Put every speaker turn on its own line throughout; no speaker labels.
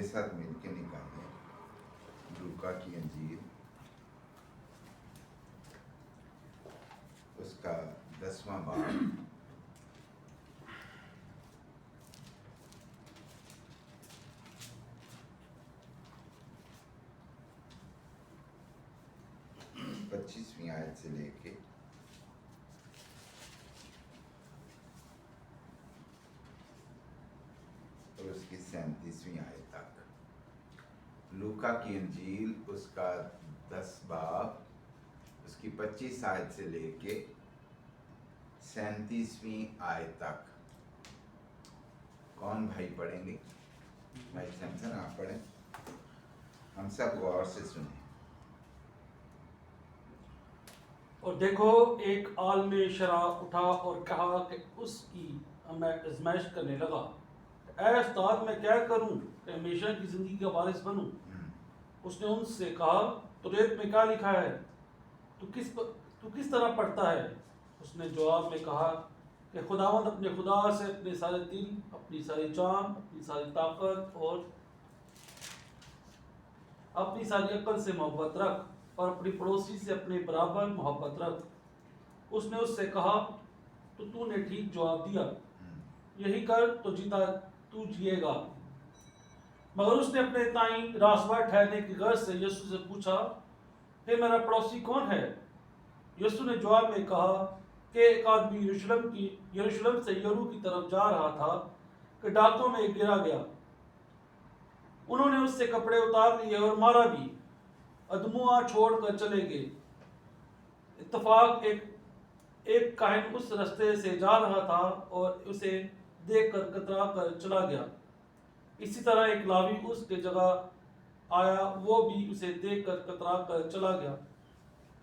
میرے ساتھ مل کے نکالیں لوکا کی انجیل اس کا 10واں باب 25ویں آیت سے لے کے اور اس کی 37ویں آیت تک۔ لوکا کی انجیل اس کا 10 باب اس کی 25 آیت سے لے کے 37ویں آیت تک۔ کون بھائی پڑھیں گے؟ بھائی سمسن آپ پڑھیں، ہم سب غور سے سنیں۔
اور دیکھو ایک عالم شرح اٹھا اور کہا کہ اس کی میں آزمائش کرنے لگا، اے استاد میں کیا کروں کہ ہمیشہ کی زندگی کا وارث بنوں؟ اس نے ان سے کہا توریت میں کیا لکھا ہے؟ تو کس طرح پڑھتا ہے؟ اس نے جواب میں کہا کہ خداوند اپنے خدا سے اپنے سارے دل، اپنی ساری جان، اپنی ساری طاقت اور اپنی ساری عقل سے محبت رکھ، اور اپنی پڑوسی سے اپنے برابر محبت رکھ۔ اس نے اس سے کہا تو نے ٹھیک جواب دیا، یہی کر تو جیے گا۔ مگر اس نے اپنے تائیں راسوا ٹھہرنے کی غرض سے یسوع سے پوچھا کہ میرا پڑوسی کون ہے؟ یسوع نے جواب میں کہا کہ ایک آدمی یروشلم سے یرو کی طرف جا رہا تھا کہ ڈاکوں میں گرا گیا۔ انہوں نے اس سے کپڑے اتار لیے اور مارا بھی، ادموا چھوڑ کر چلے گئے۔ اتفاق ایک کاہن اس رستے سے جا رہا تھا اور اسے دیکھ کر کترا کر چلا گیا۔ اسی طرح ایک لاوی اس کے جگہ آیا، وہ بھی اسے دیکھ کر کترا کر چلا گیا۔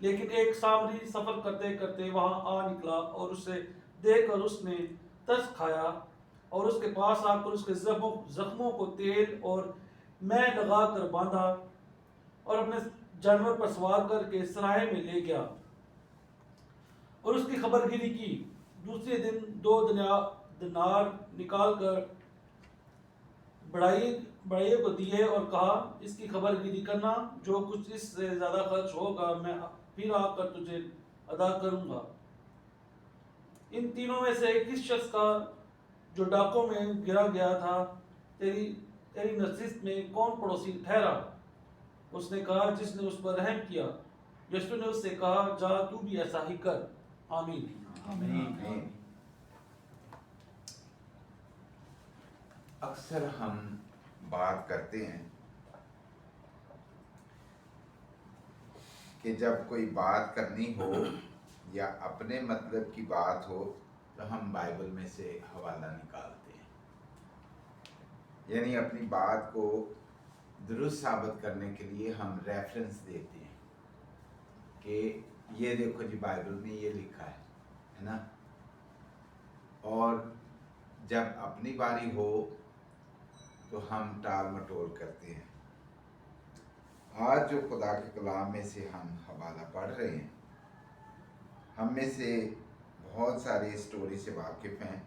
لیکن ایک سامری سفر کرتے کرتے وہاں آ نکلا اور اسے دیکھ کر اس نے ترس کھایا اور اس کے پاس آ کر اس کے زخموں کو تیل اور میں لگا کر باندھا اور اپنے جانور پر سوار کر کے سرائے میں لے گیا اور اس کی خبر گیری کی۔ دوسرے دن 2 دینار نکال کر بڑھائی کو دیے اور کہا اس کی خبر گیری کرنا، جو کچھ اس سے زیادہ خرچ ہوگا میں پھر آ کر تجھے ادا کروں گا۔ ان تینوں میں سے کس شخص کا جو ڈاکوں میں گرا گیا تھا تیری نشست میں کون پڑوسی ٹھہرا؟ اس نے کہا جس نے اس پر رحم کیا۔ یسوع نے اس سے کہا جا تو بھی ایسا ہی کر۔ آمین۔
آمین۔ اکثر ہم بات کرتے ہیں کہ جب کوئی بات کرنی ہو یا اپنے مطلب کی بات ہو تو ہم بائبل میں سے حوالہ نکالتے ہیں، یعنی اپنی بات کو درست ثابت کرنے کے لیے ہم ریفرنس دیتے ہیں کہ یہ دیکھو جی بائبل میں یہ لکھا ہے نا۔ اور جب اپنی باری ہو تو ہم ٹال مٹول کرتے ہیں۔ آج جو خدا کے کلام میں سے ہم حوالہ پڑھ رہے ہیں، ہم میں سے بہت سارے اسٹوری سے واقف ہیں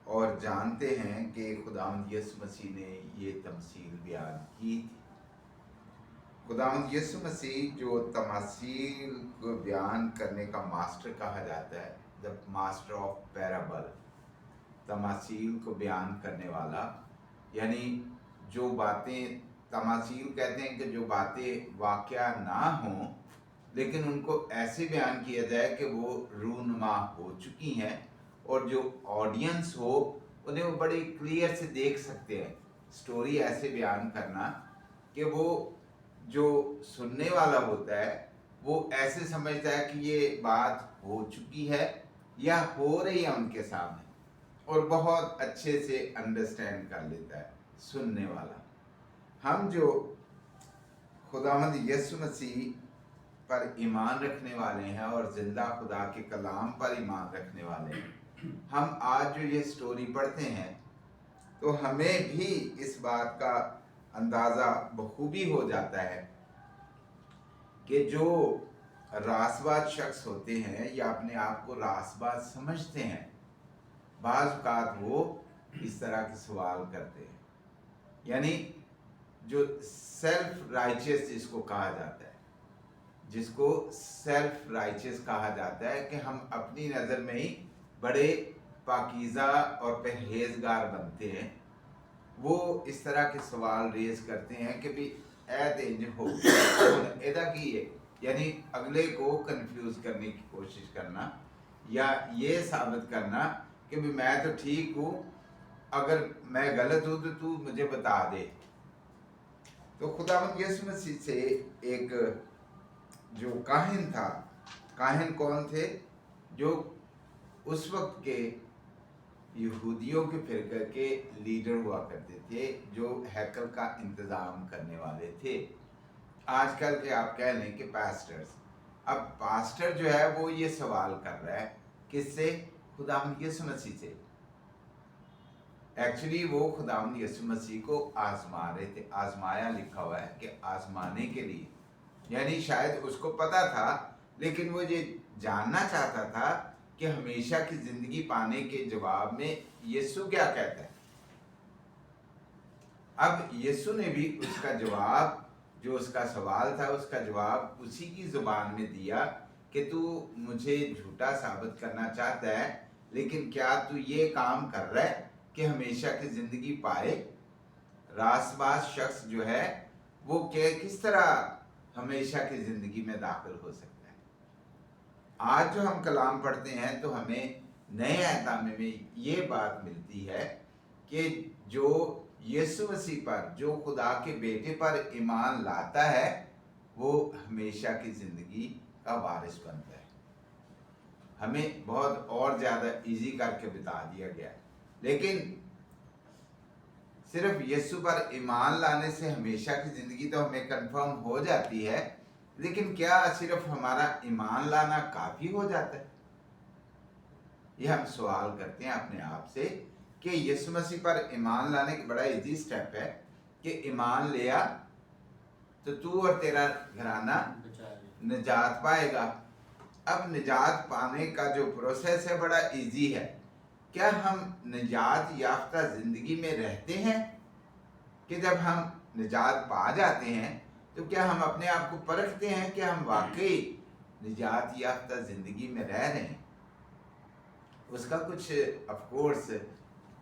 اور جانتے ہیں کہ خداوند یسوع مسیح نے یہ تمثیل بیان کی تھی۔ خداوند یسوع مسیح جو تماثیل کو بیان کرنے کا ماسٹر کہا جاتا ہے، the master of parable، تماثیل کو بیان کرنے والا، یعنی جو باتیں تماثیل کہتے ہیں کہ جو باتیں واقعہ نہ ہوں لیکن ان کو ایسے بیان کیا جائے کہ وہ رونما ہو چکی ہیں اور جو آڈینس ہو انہیں وہ بڑی کلیئر سے دیکھ سکتے ہیں۔ سٹوری ایسے بیان کرنا کہ وہ جو سننے والا ہوتا ہے وہ ایسے سمجھتا ہے کہ یہ بات ہو چکی ہے یا ہو رہی ہے ان کے سامنے، اور بہت اچھے سے انڈرسٹینڈ کر لیتا ہے سننے والا۔ ہم جو خداوند یسوع مسیح پر ایمان رکھنے والے ہیں اور زندہ خدا کے کلام پر ایمان رکھنے والے ہیں، ہم آج جو یہ سٹوری پڑھتے ہیں تو ہمیں بھی اس بات کا اندازہ بخوبی ہو جاتا ہے کہ جو راست باز شخص ہوتے ہیں یا اپنے آپ کو راست باز سمجھتے ہیں، بعض اوقات وہ اس طرح کے سوال کرتے ہیں، یعنی जो सेल्फ राइचियस जिसको कहा जाता है, जिसको सेल्फ राइचियस कहा जाता है कि हम अपनी नज़र में ही बड़े पाकीज़ा और परहेजगार बनते हैं, वो इस तरह के सवाल रेज करते हैं कि भी ऐ इंज हो एदा की है, यानी अगले को कंफ्यूज करने की कोशिश करना या ये साबित करना कि भी मैं तो ठीक हूँ, अगर मैं गलत हूँ तो तू मुझे बता दे। तो खुदावंद यीशु मसीह से एक जो काहिन था, काहिन कौन थे? जो उस वक्त के यहूदियों के फिरके के लीडर हुआ करते थे, जो हैकल का इंतज़ाम करने वाले थे। आजकल के आप कह लें कि पास्टर्स। अब पास्टर जो है वो ये सवाल कर रहा है किससे? खुदावंद यीशु मसीह से। एक्चुअली वो खुदावंद यीशु मसीह को आजमा रहे थे। आजमाया लिखा हुआ है कि आजमाने के लिए, यानी शायद उसको पता था, लेकिन वो ये जानना चाहता था कि हमेशा की जिंदगी पाने के जवाब में यीशु क्या कहता है। अब यीशु ने भी उसका जवाब, जो उसका सवाल था उसका जवाब उसी की जुबान में दिया कि तू मुझे झूठा साबित करना चाहता है, लेकिन क्या तू ये काम कर रहा है कि हमेशा की जिंदगी पाए? रासबाज शख्स जो है वो किस तरह हमेशा की जिंदगी में दाखिल हो सकता है? आज जो हम कलाम पढ़ते हैं तो हमें नए अहदनामे में ये बात मिलती है कि जो यीशु मसीह पर, जो खुदा के बेटे पर ईमान लाता है, वो हमेशा की जिंदगी का वारिस बनता है। हमें बहुत और ज़्यादा इजी करके बता दिया गया, लेकिन सिर्फ यीशु पर ईमान लाने से हमेशा की ज़िंदगी तो हमें कंफर्म हो जाती है, लेकिन क्या सिर्फ हमारा ईमान लाना काफ़ी हो जाता है? ये हम सवाल करते हैं अपने आप से कि यीशु मसीह पर ईमान लाने का बड़ा इजी स्टेप है कि ईमान लिया तो तू और तेरा घराना निजात पाएगा। अब निजात पाने का जो प्रोसेस है बड़ा इजी है। क्या हम निजात याफ्ता ज़िंदगी में रहते हैं कि जब हम निजात पा जाते हैं तो क्या हम अपने आप को परखते हैं कि हम वाकई निजात याफ्ता ज़िंदगी में रह रहे हैं? उसका कुछ ऑफकोर्स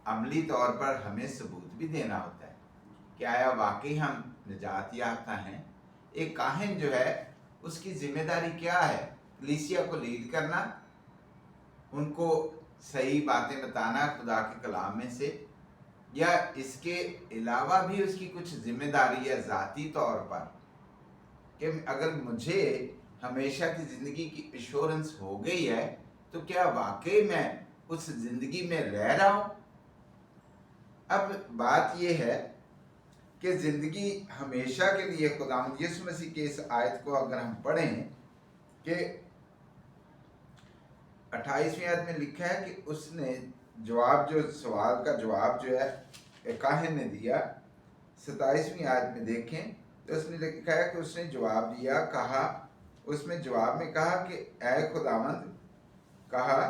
अमली तौर पर हमें सबूत भी देना होता है कि आया वाकई हम निजात याफ्ता हैं। एक काहिन जो है उसकी जिम्मेदारी क्या है? कलीसिया को लीड करना, उनको सही बातें बताना खुदा के कलाम में से, या इसके अलावा भी उसकी कुछ जिम्मेदारी है ज़ाती तौर पर कि अगर मुझे हमेशा की ज़िंदगी की एश्योरेंस हो गई है तो क्या वाकई मैं उस ज़िंदगी में रह रहा हूँ? अब बात यह है कि ज़िंदगी हमेशा के लिए खुदावंद यीशु मसीह के इस आयत को अगर हम पढ़ें कि 28वीं आयत में लिखा है कि उसने जवाब, जो सवाल का जवाब जो है काहिन ने दिया, 27वीं आयत में देखें तो उसने लिखा है कि उसने जवाब दिया, कहा, उसमें जवाब में कहा कि ऐ खुदावंद, कहा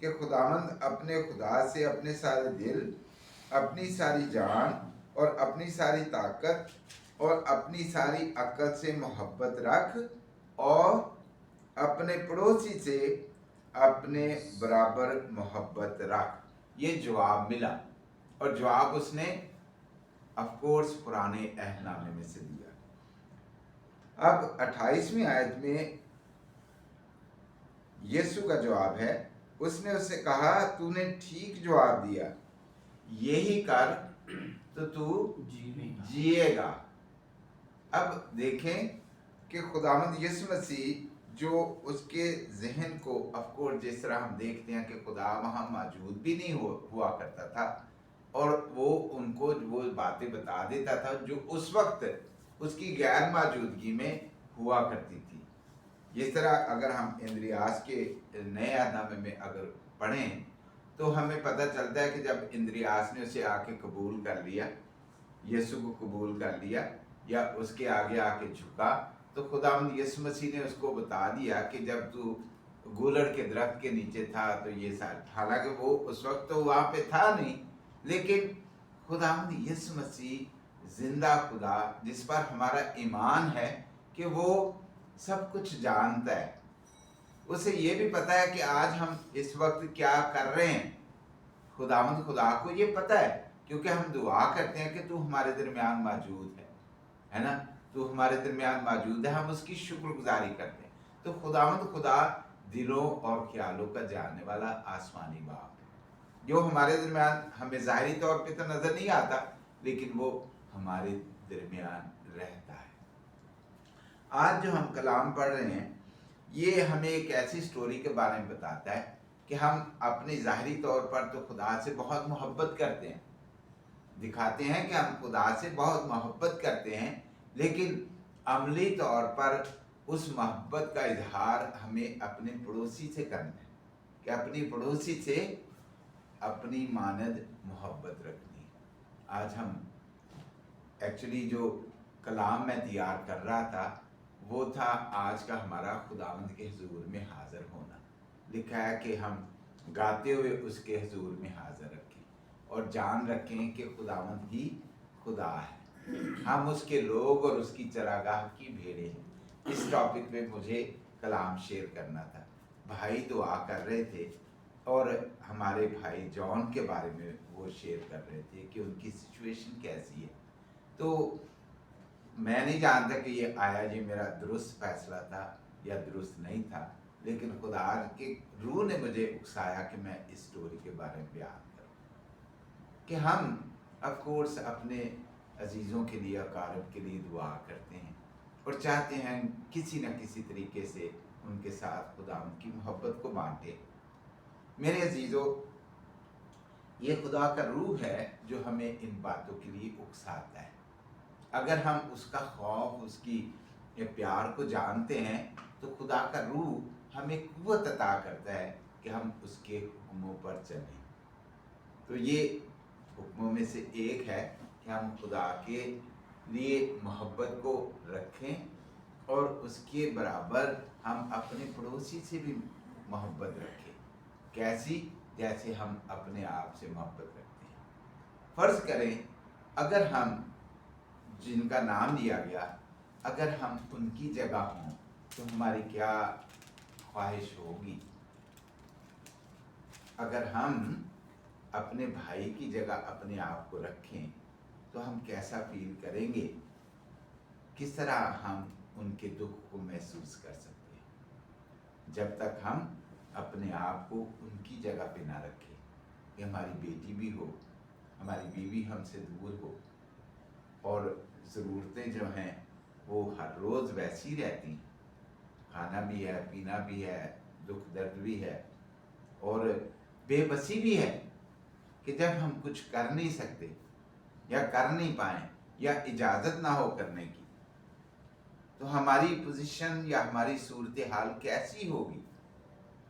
कि खुदावंद अपने खुदा से अपने सारे दिल, अपनी सारी जान और अपनी सारी ताकत और अपनी सारी अक्ल से मोहब्बत रख और अपने पड़ोसी से अपने बराबर मोहब्बत रख। ये जवाब मिला, और जवाब उसने ऑफ कोर्स पुराने अहदनामे में से दिया। अब 28वीं आयत में यीशु का जवाब है, उसने उससे कहा तूने ठीक जवाब दिया, यही कर तो तू जिएगा। अब देखें कि खुदावंद यीशु मसीह जो उसके जहन को, ऑफकोर्स जिस तरह हम देखते हैं कि खुदा वहाँ मौजूद भी नहीं हुआ करता था, और वो उनको वो बातें बता देता था जो उस वक्त उसकी गैर मौजूदगी में हुआ करती थी। जिस तरह अगर हम इंद्रियास के नए अहदनामे में अगर पढ़ें तो हमें पता चलता है कि जब इंद्रियास ने उसे आके कबूल कर लिया, यीशु को कबूल कर लिया या उसके आगे आके झुका, तो खुदावंद यीशु मसीह ने उसको बता दिया कि जब तू गुलड़ के दरख्त के नीचे था तो ये साल, हालांकि वो उस वक्त तो वहाँ पे था नहीं, लेकिन खुदावंद यीशु मसीह जिंदा खुदा जिस पर हमारा ईमान है कि वो सब कुछ जानता है, उसे ये भी पता है कि आज हम इस वक्त क्या कर रहे हैं। खुदावंद खुदा को ये पता है, क्योंकि हम दुआ करते हैं कि तू हमारे दरमियान मौजूद है ना, तू हमारे दरमियान मौजूद है, हम उसकी शुक्रगुजारी करते हैं। तो खुदावंद खुदा दिलों और ख्यालों का जानने वाला आसमानी बाप है, जो हमारे दरमियान हमें ज़ाहिरी तौर पे तो नज़र नहीं आता, लेकिन वो हमारे दरमियान रहता है। आज जो हम कलाम पढ़ रहे हैं, ये हमें एक ऐसी स्टोरी के बारे में बताता है कि हम अपने ज़ाहिरी तौर पर तो खुदा से बहुत मोहब्बत करते हैं, दिखाते हैं कि हम खुदा से बहुत मोहब्बत करते हैं, लेकिन अमली तौर पर उस मोहब्बत का इजहार हमें अपने पड़ोसी से करना है, कि अपनी पड़ोसी से अपनी मानद मोहब्बत रखनी है। आज हम एक्चुअली जो कलाम मैं तैयार कर रहा था वो था आज का हमारा खुदावंद के हुजूर में हाज़िर होना। लिखा है कि हम गाते हुए उसके हुजूर में हाज़िर रखें और जान रखें कि खुदावंद ही खुदा है, हम उसके लोग और उसकी चरागाह की भेड़ें हैं। इस टॉपिक पे मुझे कलाम शेयर करना था। भाई दुआ कर रहे थे और हमारे भाई जॉन के बारे में वो शेयर कर रहे थे कि उनकी सिचुएशन कैसी है। तो मैं नहीं जानता कि ये आया जी मेरा दुरुस्त फैसला था या दुरुस्त नहीं था, लेकिन खुदा के रूह ने मुझे उकसाया कि मैं इस स्टोरी के बारे में बयान करूं कि हम ऑफ कोर्स अपने अजीज़ों के लिए, अकारब के लिए दुआ करते हैं और चाहते हैं किसी न किसी तरीके से उनके साथ खुदा उनकी मोहब्बत को बांटे। मेरे अजीज़ों, ये खुदा का रूह है जो हमें इन बातों के लिए उकसाता है। अगर हम उसका खौफ, उसकी प्यार को जानते हैं तो खुदा का रूह हमें कुव्वत अता करता है कि हम उसके हुक्मों पर चलें। तो ये हुक्मों में से एक है कि हम खुदा के लिए मोहब्बत को रखें और उसके बराबर हम अपने पड़ोसी से भी मोहब्बत रखें। कैसी? जैसे हम अपने आप से मोहब्बत रखते हैं। फ़र्ज़ करें अगर हम जिनका नाम लिया गया, अगर हम उनकी जगह हों तो हमारी क्या ख्वाहिश होगी। अगर हम अपने भाई की जगह अपने आप को रखें तो हम कैसा फील करेंगे, किस तरह हम उनके दुख को महसूस कर सकते हैं। जब तक हम अपने आप को उनकी जगह पे ना रखें, कि हमारी बेटी भी हो, हमारी बीवी हमसे दूर हो और ज़रूरतें जो हैं वो हर रोज़ वैसी रहती हैं, खाना भी है, पीना भी है, दुख दर्द भी है और बेबसी भी है कि जब हम कुछ कर नहीं सकते या कर नहीं पाएँ या इजाज़त ना हो करने की, तो हमारी पोजीशन या हमारी सूरत हाल कैसी होगी।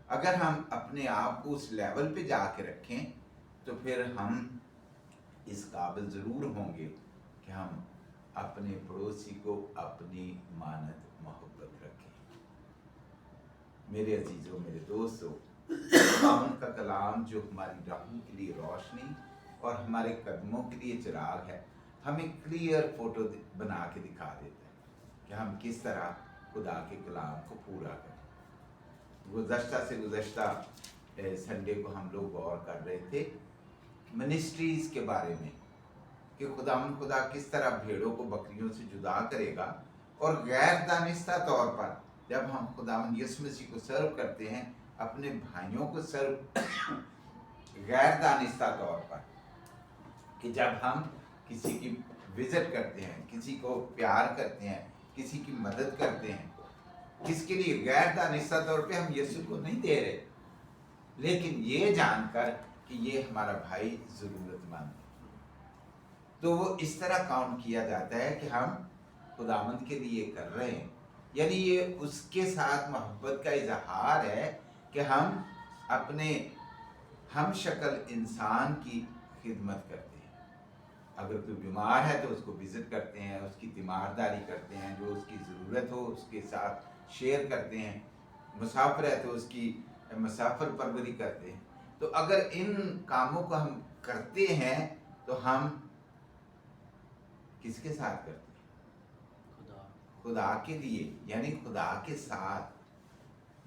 अगर हम अपने आप को उस लेवल पे जाके रखें तो फिर हम इस काबिल ज़रूर होंगे कि हम अपने पड़ोसी को अपनी मानद मोहब्बत रखें। मेरे अजीज़ों, मेरे दोस्तों, उनका कलाम जो हमारी राहों के लिए रोशनी और हमारे कदमों के लिए चिराग है, हमें क्लियर फोटो बना के दिखा देता है कि हम किस तरह खुदा के कलाम को पूरा करें। गुज़श्ता से गुज़श्ता संडे को हम लोग गौर कर रहे थे मिनिस्ट्रीज़ के बारे में कि खुदा किस तरह भेड़ों को बकरियों से जुदा करेगा और गैर दानिस्ता तौर पर जब हम खुदावंद यीशु मसीह को सर्व करते हैं, अपने भाइयों को सर्व गैर दानिस्ता तौर पर, कि जब हम किसी की विजिट करते हैं, किसी को प्यार करते हैं, किसी की मदद करते हैं, किसके लिए गैर दानिस्ता तौर पे हम यीशु को नहीं दे रहे, लेकिन ये जानकर कि ये हमारा भाई ज़रूरतमंद है, तो वो इस तरह काउंट किया जाता है कि हम खुदावंद के लिए कर रहे हैं। यानी ये उसके साथ मोहब्बत का इजहार है कि हम अपने हम शक्ल इंसान की खिदमत करते हैं। अगर कोई बीमार है तो उसको विज़िट करते हैं, उसकी तीमारदारी करते हैं, जो उसकी ज़रूरत हो उसके साथ शेयर करते हैं। मुसाफिर है तो उसकी मुसाफिर परवरी करते हैं। तो अगर इन कामों को हम करते हैं तो हम किसके साथ करते हैं?
खुदा
खुदा के लिए, यानी खुदा के साथ,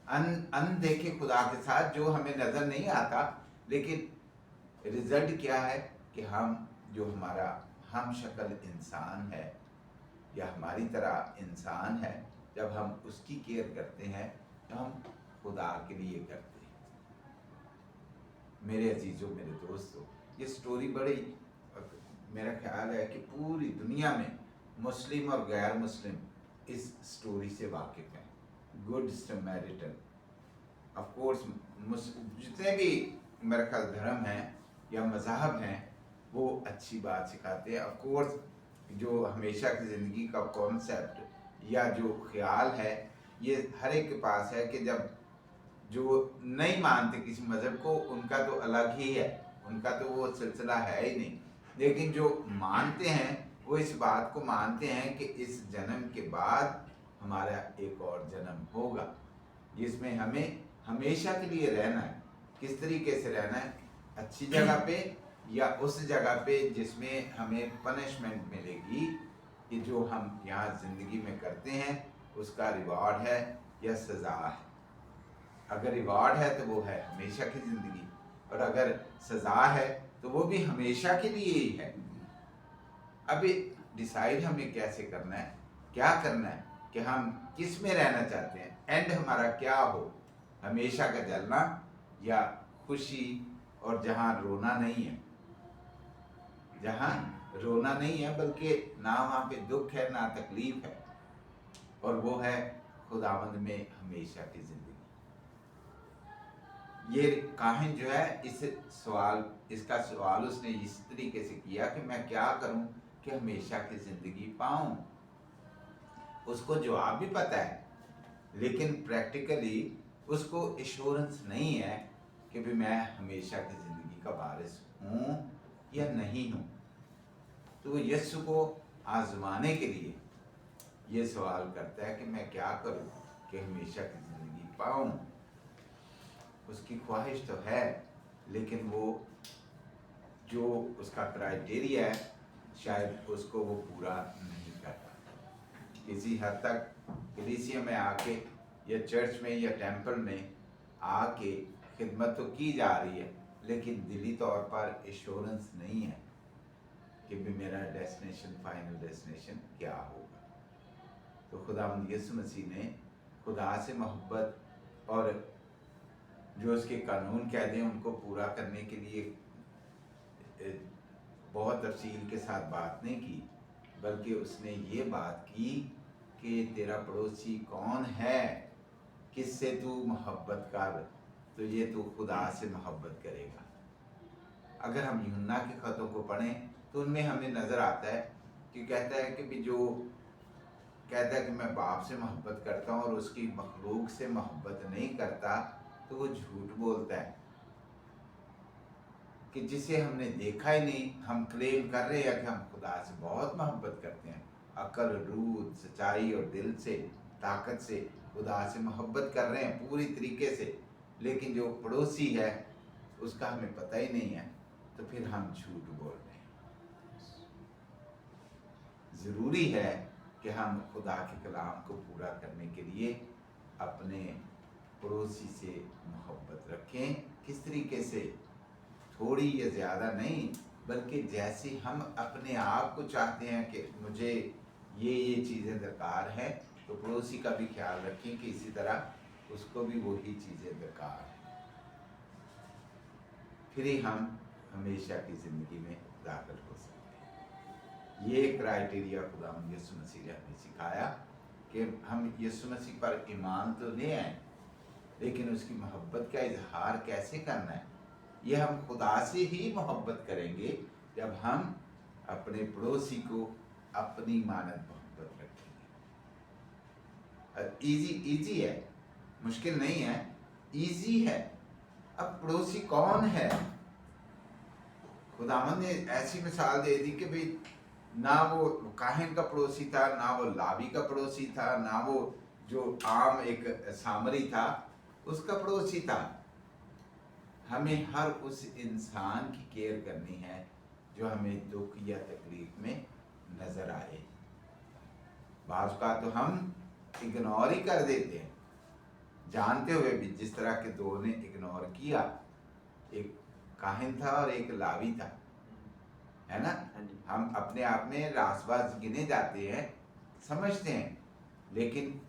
अनदेखे खुदा के साथ, जो हमें नजर नहीं आता, लेकिन रिजल्ट क्या है कि हम जो हमारा हम शक्ल इंसान है या हमारी तरह इंसान है, जब हम उसकी केयर करते हैं तो हम खुदा के लिए करते हैं। मेरे अजीजों, मेरे दोस्तों, ये स्टोरी बड़ी, मेरा ख्याल है कि पूरी दुनिया में मुस्लिम और गैर मुस्लिम इस स्टोरी से वाकिफ हैं। गुड समैरिटन, ऑफ कोर्स जितने भी मेरा ख्याल धर्म हैं या मज़हब हैं वो अच्छी बात सिखाते हैं। ऑफ कोर्स जो हमेशा की ज़िंदगी का कॉन्सेप्ट या जो ख्याल है ये हर एक के पास है कि जब जो नहीं मानते किसी मज़हब को उनका तो अलग ही है, उनका तो वो सिलसिला है ही नहीं, लेकिन जो मानते हैं वो इस बात को मानते हैं कि इस जन्म के बाद हमारा एक और जन्म होगा जिसमें हमें हमेशा के लिए रहना है। किस तरीके से रहना है? अच्छी जगह पे या उस जगह पे जिसमें हमें पनिशमेंट मिलेगी कि जो हम यहाँ ज़िंदगी में करते हैं उसका रिवॉर्ड है या सज़ा है। अगर रिवॉर्ड है तो वो है हमेशा की ज़िंदगी, और अगर सज़ा है तो वो भी हमेशा के लिए ही है। अभी डिसाइड हमें कैसे करना है, क्या करना है कि हम किस में रहना चाहते हैं, एंड हमारा क्या हो, हमेशा का जलना या खुशी और जहाँ रोना नहीं है, जहाँ रोना नहीं है बल्कि ना वहाँ पे दुख है ना तकलीफ है, और वो है खुदावंद में हमेशा की ज़िंदगी। ये काहिन जो है इसका सवाल उसने इस तरीके से किया कि मैं क्या करूं कि हमेशा की ज़िंदगी पाऊं। उसको जवाब भी पता है लेकिन प्रैक्टिकली उसको एश्योरेंस नहीं है कि भी मैं हमेशा की ज़िंदगी का वारिस हूँ या नहीं हूँ। तो वो यीशु को आजमाने के लिए ये सवाल करता है कि मैं क्या करूँ कि हमेशा की ज़िंदगी पाऊँ। उसकी ख्वाहिश तो है लेकिन वो जो उसका क्राइटेरिया है शायद उसको वो पूरा नहीं करता। किसी हद तक कलीसिया में आके या चर्च में या टेंपल में आके खिदमत तो की जा रही है लेकिन दिली तौर पर एश्योरेंस नहीं है कि भी मेरा डेस्टिनेशन, फाइनल डेस्टिनेशन क्या होगा। तो खुदावंद यीशु मसीह ने खुदा से मोहब्बत और जो उसके कानून कहते हैं उनको पूरा करने के लिए बहुत तफसील के साथ बात नहीं की, बल्कि उसने ये बात की कि तेरा पड़ोसी कौन है, किससे तू मोहब्बत कर, तो ये तू खुदा से मोहब्बत करेगा। अगर हम यूहन्ना के ख़तों को पढ़ें तो उनमें हमें नज़र आता है कि कहता है कि भी जो कहता है कि मैं बाप से मोहब्बत करता हूँ और उसकी मखलूक से मोहब्बत नहीं करता तो वो झूठ बोलता है। कि जिसे हमने देखा ही नहीं हम क्लेम कर रहे हैं कि हम खुदा से बहुत मोहब्बत करते हैं, अकल, रूह, सच्चाई और दिल से, ताकत से खुदा से मोहब्बत कर रहे हैं पूरी तरीके से, लेकिन जो पड़ोसी है उसका हमें पता ही नहीं है, तो फिर हम झूठ बोल रहे हैं। ज़रूरी है कि हम खुदा के कलाम को पूरा करने के लिए अपने पड़ोसी से मोहब्बत रखें। किस तरीके से? थोड़ी या ज़्यादा नहीं, बल्कि जैसे हम अपने आप को चाहते हैं कि मुझे ये चीज़ें दरकार हैं, तो पड़ोसी का भी ख्याल रखें कि इसी तरह उसको भी वही चीज़ें दरकार हैं। फिर ही हम हमेशा की ज़िंदगी में दाखिल हो सकते हैं। ये क्राइटेरिया खुदा यीशु मसीह ने हमें सिखाया कि हम यीशु मसीह पर ईमान तो ले आए, लेकिन उसकी मोहब्बत का इजहार कैसे करना है। ये हम खुदा से ही मोहब्बत करेंगे जब हम अपने पड़ोसी को अपनी मानद मोहब्बत रखेंगे। इजी है, मुश्किल नहीं है, इजी है। अब पड़ोसी कौन है? खुदावंद ने ऐसी मिसाल दे दी कि भाई ना वो काहिन का पड़ोसी था, ना वो लावी का पड़ोसी था, ना वो जो आम एक सामरी था उसका पड़ोसी था। हमें हर उस इंसान की केयर करनी है जो हमें दुख या तकलीफ में नज़र आए। बाज़ का तो हम इग्नोर ही कर देते हैं, जानते हुए भी। जिस तरह के दो ने इग्नोर किया, एक काहिन था और एक लावी था, है ना। हम अपने आप में रासबाज गिने जाते हैं, समझते हैं, लेकिन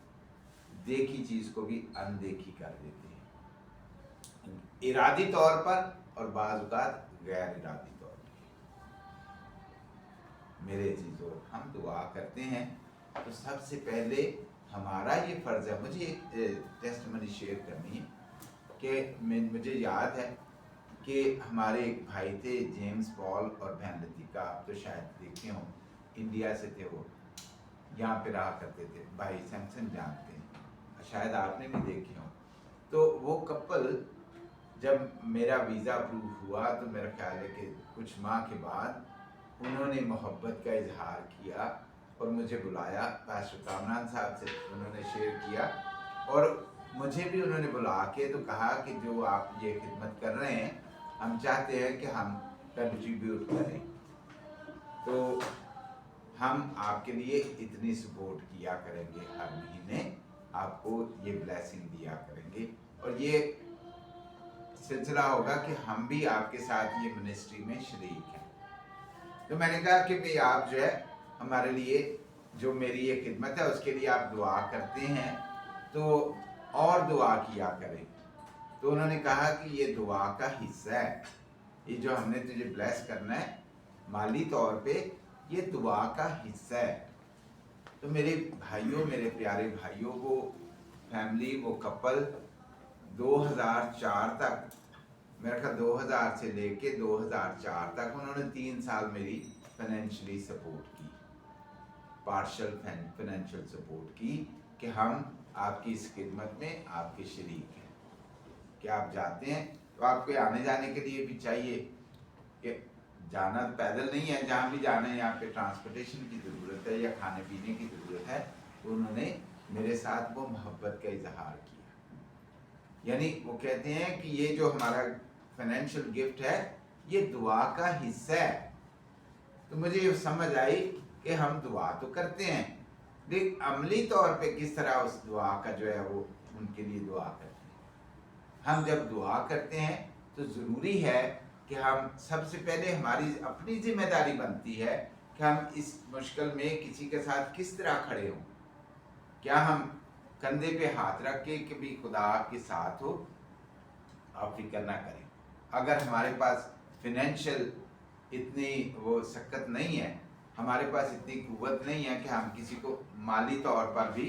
देखी चीज़ को भी अनदेखी कर देते हैं, इरादी तौर पर और बाज़ औक़ात गैर इरादी तौर पर। मेरे चीज़ों, हम दुआ करते हैं तो सबसे पहले हमारा ये फ़र्ज़ है। मुझे एक टेस्टमनी शेयर करनी है कि मुझे याद है कि हमारे एक भाई थे जेम्स पॉल और बहन लतीफ़ा, आप तो शायद देखे हों, इंडिया से थे वो, यहाँ पे रहा करते थे। भाई सैमसन जानते हैं, शायद आपने भी देखे हों। तो वो कपल, जब मेरा वीज़ा अप्रूव हुआ तो मेरा ख्याल है कि कुछ माह के बाद उन्होंने मोहब्बत का इजहार किया और मुझे बुलाया। पास्टर कामरान साहब से उन्होंने शेयर किया और मुझे भी उन्होंने बुला के तो कहा कि जो आप ये खिदमत कर रहे हैं, हम चाहते हैं कि हम कंट्रीब्यूट करें, तो हम आपके लिए इतनी सपोर्ट किया करेंगे, हर महीने आपको ये ब्लेसिंग दिया करेंगे, और ये सिलसिला होगा कि हम भी आपके साथ ये मिनिस्ट्री में शरीक हैं। तो मैंने कहा कि भाई आप जो है हमारे लिए, जो मेरी ये खिदमत है उसके लिए आप दुआ करते हैं तो और दुआ किया करें। तो उन्होंने कहा कि ये दुआ का हिस्सा है, ये जो हमने तुझे ब्लेस करना है माली तौर पे, ये दुआ का हिस्सा है। तो मेरे भाइयों, मेरे प्यारे भाइयों, वो फैमिली, वो कपल 2004 तक, मेरे ख्याल 2000 से लेके 2004 तक उन्होंने 3 साल मेरी फाइनेंशियली सपोर्ट की, पार्शल फाइनेंशियल सपोर्ट की, कि हम आपकी इस खिदमत में आपके शरीक हैं। कि आप जाते हैं तो आपके आने जाने के लिए भी चाहिए, कि जाना पैदल नहीं है, जहाँ भी जाना है यहाँ पे ट्रांसपोर्टेशन की ज़रूरत है या खाने पीने की ज़रूरत है। तो उन्होंने मेरे साथ वो मोहब्बत का इजहार किया। यानी वो कहते हैं कि ये जो हमारा फाइनेंशियल गिफ्ट है, ये दुआ का हिस्सा है। तो मुझे ये समझ आई कि हम दुआ तो करते हैं, लेकिन अमली तौर पे किस तरह उस दुआ का जो है वो उनके लिए दुआ करते हैं। हम जब दुआ करते हैं तो ज़रूरी है कि हम सबसे पहले, हमारी अपनी जिम्मेदारी बनती है कि हम इस मुश्किल में किसी के साथ किस तरह खड़े हों। क्या हम कंधे पे हाथ रख के कि भी खुदा आपके साथ हो, आप फिक्र ना करें। अगर हमारे पास फिनेंशियल इतनी वो शक्कत नहीं है, हमारे पास इतनी कुव्वत नहीं है कि हम किसी को माली तौर पर भी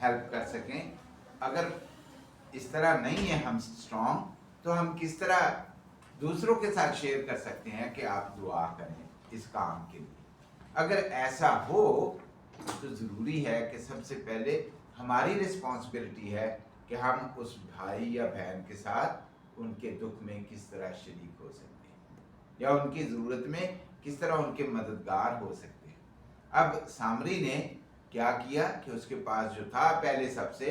हेल्प कर सकें, अगर इस तरह नहीं है हम स्ट्रॉन्ग, तो हम किस तरह दूसरों के साथ शेयर कर सकते हैं कि आप दुआ करें इस काम के लिए। अगर ऐसा हो तो ज़रूरी है कि सबसे पहले हमारी रिस्पॉन्सिबिलिटी है कि हम उस भाई या बहन के साथ उनके दुख में किस तरह शरीक हो सकते हैं, या उनकी ज़रूरत में किस तरह उनके मददगार हो सकते हैं। अब सामरी ने क्या किया कि उसके पास जो था पहले सबसे,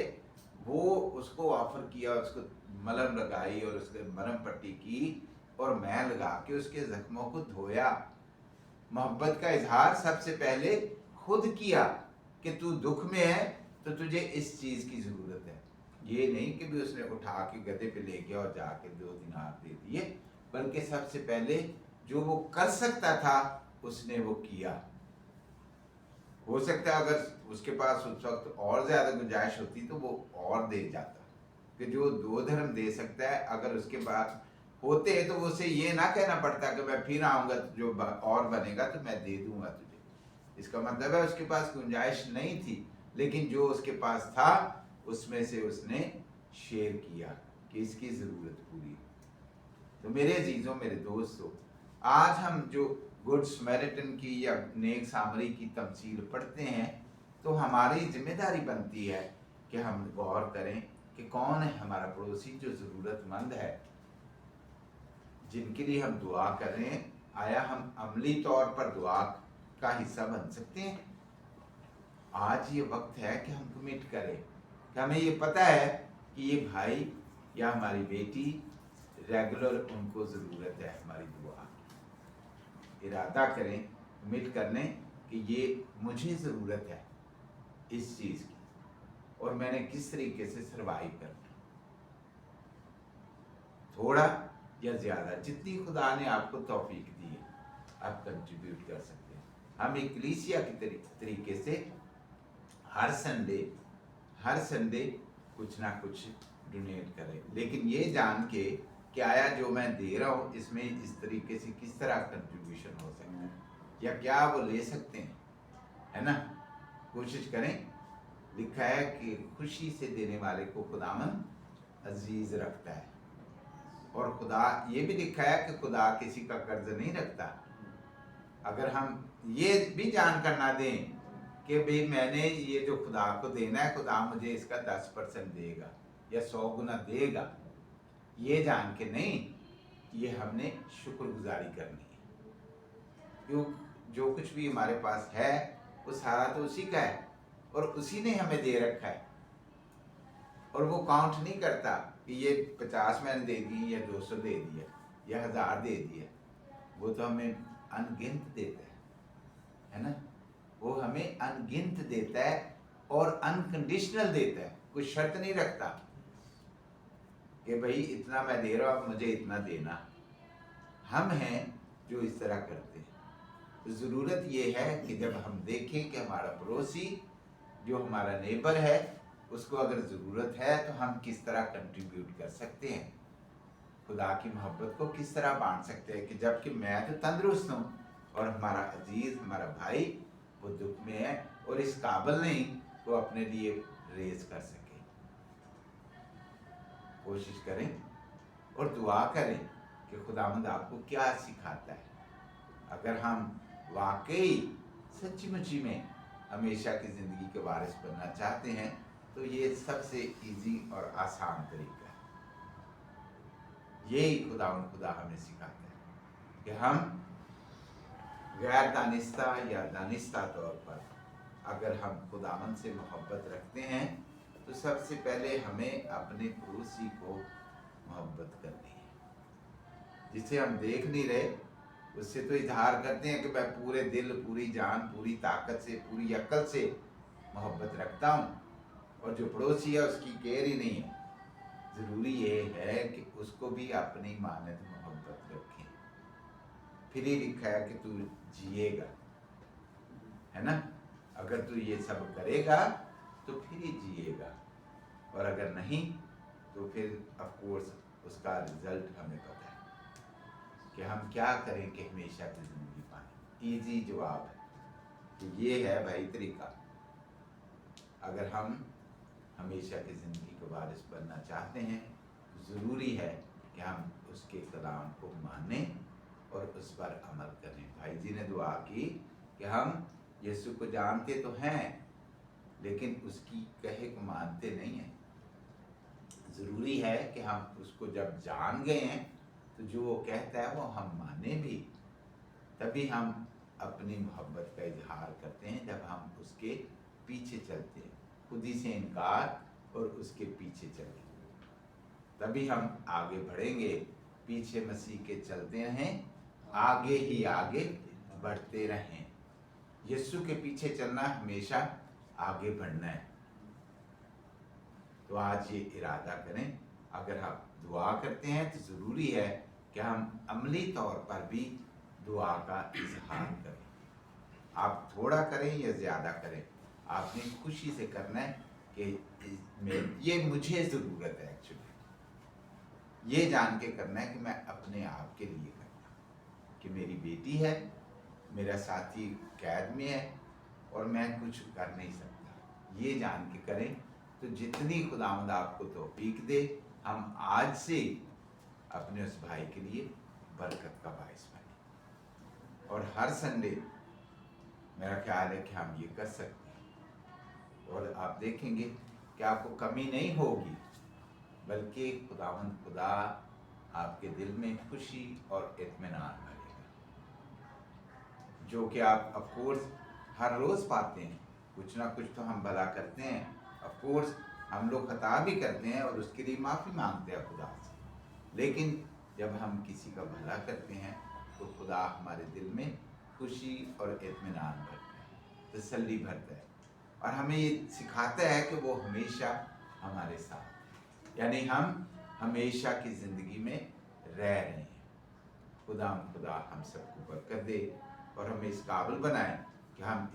वो उसको ऑफर किया, उसको मलम लगाई और उसके मरहम पट्टी की और मैं लगा के उसके जख्मों को धोया। मोहब्बत का इजहार सबसे पहले खुद किया कि तू दुख में है तो तुझे इस चीज़ की ज़रूरत है। ये नहीं कि भी उसने उठा के गधे पे ले गया और जाके 2 दिनार दे दिए, बल्कि सबसे पहले जो वो कर सकता था उसने वो किया। हो सकता है अगर उसके पास उस वक्त और ज़्यादा गुंजाइश होती तो वो और दे जाता, कि जो 2 धर्म दे सकता है अगर उसके पास होते तो उसे ये ना कहना पड़ता कि मैं फिर आऊँगा जो और बनेगा तो मैं दे दूँगा तुझे। इसका मतलब है उसके पास गुंजाइश नहीं थी, लेकिन जो उसके पास था उसमें से उसने शेयर किया कि इसकी ज़रूरत पूरी। तो मेरे अजीज़ों, मेरे दोस्तों, आज हम जो गुड समैरिटन की या नेक सामरी की तमसील पढ़ते हैं तो हमारी जिम्मेदारी बनती है कि हम गौर करें कि कौन है हमारा पड़ोसी जो ज़रूरतमंद है, जिनके लिए हम दुआ कर रहे हैं। आया हम अमली तौर पर दुआ का हिस्सा बन सकते हैं? आज ये वक्त है कि हम कमिट करें कि हमें ये पता है कि ये भाई या हमारी बेटी रेगुलर, उनको ज़रूरत है हमारी दुआ। इरादा करें, कमिट करने کہ یہ مجھے ضرورت ہے اس چیز کی اور میں نے کس طریقے سے سروائیو کرنا، تھوڑا یا زیادہ جتنی خدا نے آپ کو توفیق دی ہے آپ کنٹریبیوٹ کر سکتے ہیں۔ ہم ایک کلیسیا کی طریقے سے ہر سنڈے کچھ نہ کچھ ڈونیٹ کریں، لیکن یہ جان کے کہ آیا جو میں دے رہا ہوں اس میں اس طریقے سے کس طرح کنٹریبیوشن ہو سکتا ہے یا کیا وہ لے سکتے ہیں، ہے نا۔ کوشش کریں، لکھا ہے کہ خوشی سے دینے والے کو خداوند عزیز رکھتا ہے، اور خدا یہ بھی لکھا ہے کہ خدا کسی کا قرض نہیں رکھتا۔ اگر ہم یہ بھی جان کر نہ دیں کہ بھئی میں نے یہ جو خدا کو دینا ہے خدا مجھے اس کا 10% دے گا یا 100 گنا دے گا، یہ جان کے نہیں، یہ ہم نے شکر گزاری کرنی ہے، کیوں جو کچھ بھی ہمارے پاس ہے وہ سارا تو اسی کا ہے اور اسی نے ہمیں دے رکھا ہے، اور وہ کاؤنٹ نہیں کرتا کہ یہ 50 میں نے دے دی یا 200 دے دیا یا 1000 دے دیا، وہ تو ہمیں ان گنت دیتا ہے نا، وہ ہمیں ان گنت دیتا ہے اور انکنڈیشنل دیتا ہے، کوئی شرط نہیں رکھتا کہ بھئی اتنا میں دے رہا ہوں مجھے اتنا دینا۔ ہم ہیں جو اس طرح کرتے ہیں۔ ضرورت یہ ہے کہ جب ہم دیکھیں کہ ہمارا پڑوسی جو ہمارا نیبر ہے اس کو اگر ضرورت ہے تو ہم کس طرح کنٹریبیوٹ کر سکتے ہیں، خدا کی محبت کو کس طرح بانٹ سکتے ہیں، کہ جب کہ میں تو تندرست ہوں اور ہمارا عزیز ہمارا بھائی وہ دکھ میں ہے اور اس قابل نہیں تو اپنے لیے ریز کر سکے۔ کوشش کریں اور دعا کریں کہ خداوند آپ کو کیا سکھاتا ہے۔ اگر ہم واقعی سچی مچی میں ہمیشہ کی زندگی کے وارث بننا چاہتے ہیں تو یہ سب سے ایزی اور آسان طریقہ ہے۔ یہی خدا ہمیں سکھاتا ہے کہ ہم غیر دانستہ یا دانستہ طور پر اگر ہم خداوند سے محبت رکھتے ہیں تو سب سے پہلے ہمیں اپنے پڑوسی کو محبت کرنی ہے، جسے ہم دیکھ نہیں رہے اس سے تو اظہار کرتے ہیں کہ میں پورے دل پوری جان پوری طاقت سے پوری عقل سے محبت رکھتا ہوں، اور جو پڑوسی ہے اس کی کیئر ہی نہیں ہے۔ ضروری یہ ہے کہ اس کو بھی اپنی مانند محبت رکھیں، پھر ہی لکھا ہے کہ تو جیے گا، ہے نا۔ اگر تو یہ سب کرے گا تو پھر ہی جیے گا، اور اگر نہیں تو پھر آف کورس اس کا رزلٹ ہمیں پتہ ہے کہ ہم کیا کریں کہ ہمیشہ کی زندگی پائیں۔ ایزی جواب ہے کہ یہ ہے بھائی طریقہ۔ اگر ہم ہمیشہ کی زندگی کے وارث بننا چاہتے ہیں ضروری ہے کہ ہم اس کے کلام کو مانیں اور اس پر عمل کریں۔ بھائی جی نے دعا کی کہ ہم یسوع کو جانتے تو ہیں لیکن اس کی کہے کو مانتے نہیں ہیں۔ ضروری ہے کہ ہم اس کو جب جان گئے ہیں تو جو وہ کہتا ہے وہ ہم مانیں بھی، تبھی ہم اپنی محبت کا اظہار کرتے ہیں جب ہم اس کے پیچھے چلتے ہیں، خودی سے انکار اور اس کے پیچھے چلیں، تبھی ہم آگے بڑھیں گے۔ پیچھے مسیح کے چلتے رہیں، آگے ہی آگے بڑھتے رہیں۔ یسوع کے پیچھے چلنا ہمیشہ آگے بڑھنا ہے۔ تو آج یہ ارادہ کریں، اگر آپ دعا کرتے ہیں تو ضروری ہے کہ ہم عملی طور پر بھی دعا کا اظہار کریں۔ آپ تھوڑا کریں یا زیادہ کریں، آپ نے خوشی سے کرنا ہے کہ یہ مجھے ضرورت ہے، ایکچولی یہ جان کے کرنا ہے کہ میں اپنے آپ کے لیے کرنا ہے، کہ میری بیٹی ہے، میرا ساتھی قید میں ہے اور میں کچھ کر نہیں سکتا، یہ جان کے کریں تو جتنی خداوند آپ کو توفیق دے ہم آج سے اپنے اس بھائی کے لیے برکت کا باعث بنیں، اور ہر سنڈے میرا خیال ہے کہ ہم یہ کر سکتے ہیں، اور آپ دیکھیں گے کہ آپ کو کمی نہیں ہوگی بلکہ خداوند خدا آپ کے دل میں خوشی اور اطمینان بھرے گا، جو کہ آپ آف کورس ہر روز پاتے ہیں۔ کچھ نہ کچھ تو ہم بھلا کرتے ہیں، آف کورس ہم لوگ خطا بھی کرتے ہیں اور اس کے لیے معافی مانگتے ہیں خدا سے، لیکن جب ہم کسی کا بھلا کرتے ہیں تو خدا ہمارے دل میں خوشی اور اطمینان بھرتا ہے۔ तसल्ली भरता है और हमें ये सिखाता है कि वो हमेशा हमारे साथ, यानी हम हमेशा की ज़िंदगी में रह रहे हैं। खुदा हम सबको बरकत दे और हमें इस काबिल बनाए कि हम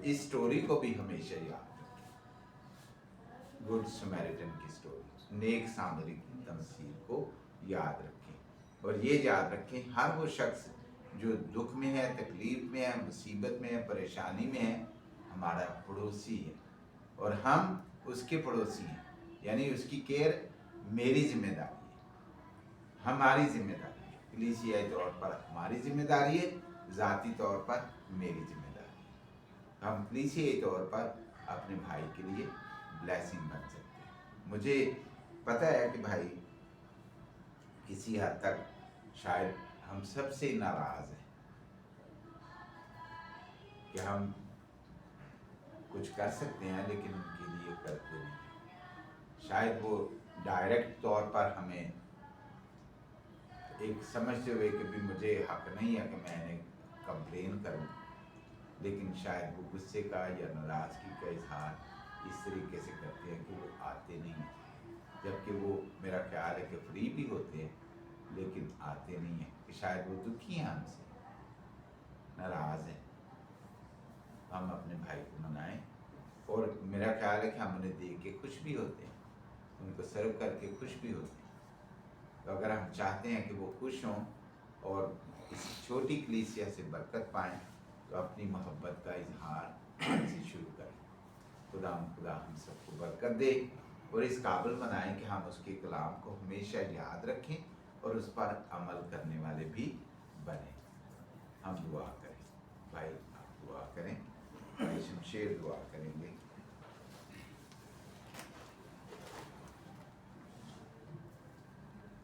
इस स्टोरी को भी हमेशा याद रखें। गुड समैरिटन की स्टोरी, नेक सामरी की तमसील को याद रखें और ये याद रखें हर वो शख्स जो दुख में है, तकलीफ में है, मुसीबत में है, परेशानी में है, हमारा पड़ोसी है और हम उसके पड़ोसी हैं, यानी उसकी केयर मेरी जिम्मेदारी है, हमारी जिम्मेदारी है। कलीसियाई तौर पर हमारी जिम्मेदारी है, ज़ाती तौर पर मेरी जिम्मेदारी है। हम कलीसियाई तौर पर अपने भाई के लिए ब्लेसिंग बन सकते हैं। मुझे पता है कि भाई किसी हद तक शायद हम सबसे नाराज़ हैं कि हम कुछ कर सकते हैं लेकिन उनके लिए करते नहीं। शायद वो डायरेक्ट तौर पर हमें एक समझते हुए कि भी मुझे हक नहीं है कि मैंने कंप्लेन करूं, लेकिन शायद वो गुस्से का या नाराज़गी का इजहार इस तरीके से करते हैं कि वो आते नहीं हैं, जबकि वो मेरा ख्याल है कि फ्री भी होते हैं लेकिन आते नहीं हैं, कि शायद वो दुखी हैं, हमसे नाराज़ हैं। हम अपने भाई को मनाएं और मेरा ख्याल है कि हम उन्हें देख के खुश भी होते हैं, उनको सर्व करके खुश भी होते हैं। तो अगर हम चाहते हैं कि वो खुश हों और इस छोटी कलीसिया से बरकत पाएं तो अपनी मोहब्बत का इजहार आज से शुरू करें। खुदा हम सबको बरकत दे और इस काबिल बनाएं कि हम उसके कलाम को हमेशा याद रखें और उस पर अमल करने वाले भी बने। हम दुआ करें। भाई आप दुआ करें, भाई शमशेर दुआ करेंगे।